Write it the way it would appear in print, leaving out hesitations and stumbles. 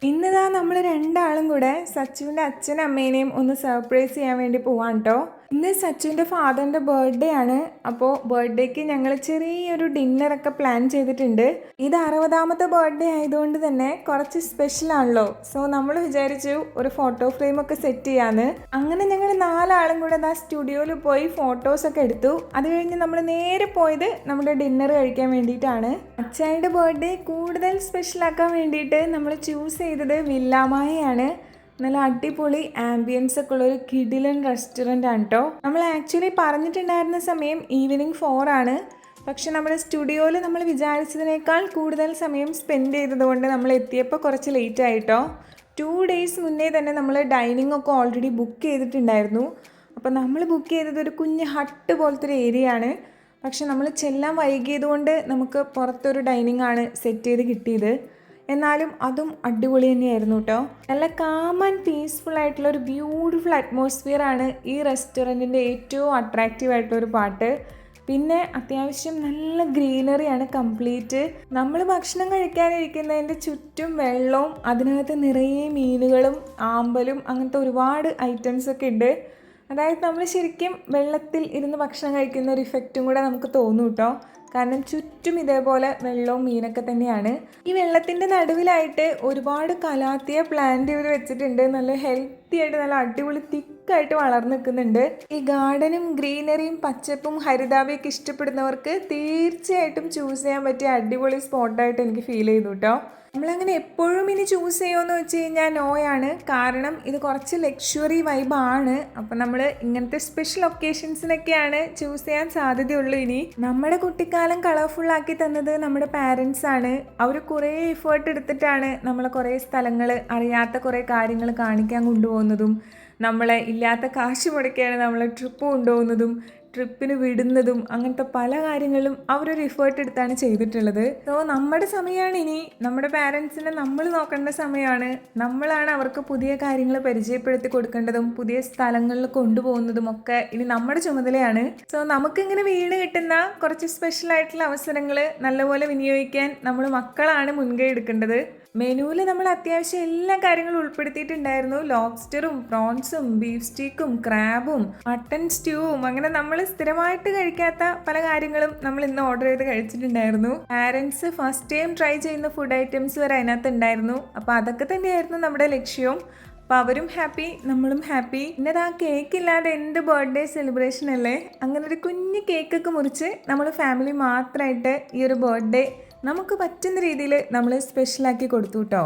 ഇന്നിതാ നമ്മൾ രണ്ടാളും കൂടെ സച്ചുവിൻ്റെ അച്ഛനും അമ്മേനെയും ഒന്ന് സർപ്രൈസ് ചെയ്യാൻ വേണ്ടി പോവാണ് കേട്ടോ. ഇന്ന് സച്ചുവിൻ്റെ ഫാദറിൻ്റെ ബർത്ത്ഡേ ആണ്. അപ്പോൾ ബർത്ത്ഡേക്ക് ഞങ്ങൾ ചെറിയൊരു ഡിന്നറൊക്കെ പ്ലാൻ ചെയ്തിട്ടുണ്ട്. ഇത് 60ാമത്തെ ബർത്ത്ഡേ ആയതുകൊണ്ട് തന്നെ കുറച്ച് സ്പെഷ്യൽ ആണല്ലോ. സോ നമ്മൾ വിചാരിച്ചു ഒരു ഫോട്ടോ ഫ്രെയിമൊക്കെ സെറ്റ് ചെയ്യാന്ന്. അങ്ങനെ ഞങ്ങൾ 4 ആളും കൂടെ ആ സ്റ്റുഡിയോയിൽ പോയി ഫോട്ടോസൊക്കെ എടുത്തു. അത് കഴിഞ്ഞ് നമ്മൾ നേരെ പോയത് നമ്മുടെ ഡിന്നർ കഴിക്കാൻ വേണ്ടിയിട്ടാണ്. അച്ചായുടെ ബർത്ത്ഡേ കൂടുതൽ സ്പെഷ്യൽ ആക്കാൻ വേണ്ടിയിട്ട് നമ്മൾ ചൂസ് ചെയ്തത് വില്ലാമായയാണ്. നല്ല അടിപൊളി ആംബിയൻസ് ഒക്കെ ഉള്ളൊരു കിടിലൻ റെസ്റ്റോറൻ്റ് ആണ് കേട്ടോ. നമ്മൾ ആക്ച്വലി പറഞ്ഞിട്ടുണ്ടായിരുന്ന സമയം ഈവനിങ് 4 ആണ്. പക്ഷെ നമ്മുടെ സ്റ്റുഡിയോയിൽ നമ്മൾ വിചാരിച്ചതിനേക്കാൾ കൂടുതൽ സമയം സ്പെൻഡ് ചെയ്തതുകൊണ്ട് നമ്മൾ എത്തിയപ്പോൾ കുറച്ച് ലേറ്റ് ആയിട്ടോ. 2 days മുന്നേ തന്നെ നമ്മൾ ഡൈനിങ് ഒക്കെ ഓൾറെഡി ബുക്ക് ചെയ്തിട്ടുണ്ടായിരുന്നു. അപ്പോൾ നമ്മൾ ബുക്ക് ചെയ്തത് ഒരു കുഞ്ഞ് ഹട്ട് പോലത്തെ ഒരു ഏരിയ ആണ്. പക്ഷെ നമ്മൾ ചെല്ലാൻ വൈകിയതുകൊണ്ട് നമുക്ക് പുറത്തൊരു ഡൈനിങ് ആണ് സെറ്റ് ചെയ്ത് കിട്ടിയത്. എന്നാലും അതും അടിപൊളി തന്നെയായിരുന്നു കേട്ടോ. നല്ല കാം ആൻഡ് പീസ്ഫുൾ ആയിട്ടുള്ള ഒരു ബ്യൂട്ടിഫുൾ അറ്റ്മോസ്ഫിയർ ആണ് ഈ റെസ്റ്റോറൻറ്റിൻ്റെ ഏറ്റവും അട്രാക്റ്റീവ് ആയിട്ടുള്ളൊരു പാട്ട്. പിന്നെ അത്യാവശ്യം നല്ല ഗ്രീനറിയാണ് കംപ്ലീറ്റ്. നമ്മൾ ഭക്ഷണം കഴിക്കാനിരിക്കുന്നതിൻ്റെ ചുറ്റും വെള്ളവും അതിനകത്ത് നിറയെ മീനുകളും ആമ്പലും അങ്ങനത്തെ ഒരുപാട് ഐറ്റംസ് ഒക്കെ ഉണ്ട്. അതായത് നമ്മൾ ശരിക്കും വെള്ളത്തിൽ ഇരുന്ന് ഭക്ഷണം കഴിക്കുന്ന ഒരു ഇഫക്റ്റും കൂടെ നമുക്ക് തോന്നും കേട്ടോ. കാരണം ചുറ്റും ഇതേപോലെ വെള്ളവും മീനൊക്കെ തന്നെയാണ്. ഈ വെള്ളത്തിൻ്റെ നടുവിലായിട്ട് ഒരുപാട് കലാത്തിയ പ്ലാന്റ് ഇവർ വെച്ചിട്ടുണ്ട്. നല്ല ഹെൽത്തി ആയിട്ട് നല്ല അടിപൊളി തിക്കായിട്ട് വളർന്നു നിൽക്കുന്നുണ്ട്. ഈ ഗാർഡനും ഗ്രീനറിയും പച്ചപ്പും ഹരിതാഭയൊക്കെ ഇഷ്ടപ്പെടുന്നവർക്ക് തീർച്ചയായിട്ടും ചൂസ് ചെയ്യാൻ പറ്റിയ അടിപൊളി സ്പോട്ടായിട്ട് എനിക്ക് ഫീൽ ചെയ്തു കേട്ടോ. നമ്മളങ്ങനെ എപ്പോഴും ഇനി ചൂസ് ചെയ്യുമെന്ന് വെച്ച് കഴിഞ്ഞാൽ നോയാണ്. കാരണം ഇത് കുറച്ച് ലക്ഷറി വൈബാണ്. അപ്പം നമ്മൾ ഇങ്ങനത്തെ സ്പെഷ്യൽ ഒക്കേഷൻസിനൊക്കെയാണ് ചൂസ് ചെയ്യാൻ സാധ്യതയുള്ളൂ. ഇനി നമ്മുടെ കുട്ടിക്കാലം കളർഫുള്ളാക്കി തന്നത് നമ്മുടെ പാരൻസ് ആണ്. അവർ കുറേ എഫേർട്ട് എടുത്തിട്ടാണ് നമ്മളെ കുറേ സ്ഥലങ്ങൾ, അറിയാത്ത കുറേ കാര്യങ്ങൾ കാണിക്കാൻ കൊണ്ടുപോകുന്നതും നമ്മളെ ഇല്ലാത്ത കാശ് മുടക്കിയാണ് നമ്മളെ ട്രിപ്പ് കൊണ്ടുപോകുന്നതും ട്രിപ്പിന് വിടുന്നതും അങ്ങനത്തെ പല കാര്യങ്ങളും അവരൊരു എഫേർട്ട് എടുത്താണ് ചെയ്തിട്ടുള്ളത്. സോ നമ്മുടെ സമയമാണ് ഇനി. നമ്മുടെ പാരൻസിനെ നമ്മൾ നോക്കേണ്ട സമയമാണ്. നമ്മളാണ് അവർക്ക് പുതിയ കാര്യങ്ങൾ പരിചയപ്പെടുത്തി കൊടുക്കേണ്ടതും പുതിയ സ്ഥലങ്ങളിൽ കൊണ്ടുപോകുന്നതും ഒക്കെ ഇനി നമ്മുടെ ചുമതലയാണ്. സോ നമുക്കിങ്ങനെ വീണ് കിട്ടുന്ന കുറച്ച് സ്പെഷ്യൽ ആയിട്ടുള്ള അവസരങ്ങൾ നല്ലപോലെ വിനിയോഗിക്കാൻ നമ്മൾ മക്കളാണ് മുൻകൈ എടുക്കേണ്ടത്. മെനുവിൽ നമ്മൾ അത്യാവശ്യം എല്ലാ കാര്യങ്ങളും ഉൾപ്പെടുത്തിയിട്ടുണ്ടായിരുന്നു. ലോബ്സ്റ്ററും പ്രോൺസും ബീഫ് സ്റ്റീക്കും ക്രാബും മട്ടൺ സ്റ്റ്യൂവും അങ്ങനെ നമ്മൾ സ്ഥിരമായിട്ട് കഴിക്കാത്ത പല കാര്യങ്ങളും നമ്മൾ ഇന്ന് ഓർഡർ ചെയ്ത് കഴിച്ചിട്ടുണ്ടായിരുന്നു. പാരൻസ് ഫസ്റ്റ് ടൈം ട്രൈ ചെയ്യുന്ന ഫുഡ് ഐറ്റംസ് വരെ അതിനകത്ത് ഉണ്ടായിരുന്നു. അപ്പോൾ അതൊക്കെ തന്നെയായിരുന്നു നമ്മുടെ ലക്ഷ്യവും. അപ്പോൾ അവരും ഹാപ്പി, നമ്മളും ഹാപ്പി. പിന്നെ ആ കേക്ക് ഇല്ലാതെ എന്ത് ബർത്ത്ഡേ സെലിബ്രേഷൻ അല്ലേ. അങ്ങനെ ഒരു കുഞ്ഞ് കേക്കൊക്കെ മുറിച്ച് നമ്മൾ ഫാമിലി മാത്രമായിട്ട് ഈ ഒരു ബർത്ത്ഡേ നമുക്ക് പറ്റുന്ന രീതിയിൽ നമ്മൾ സ്പെഷ്യലാക്കി കൊടുത്തു കേട്ടോ.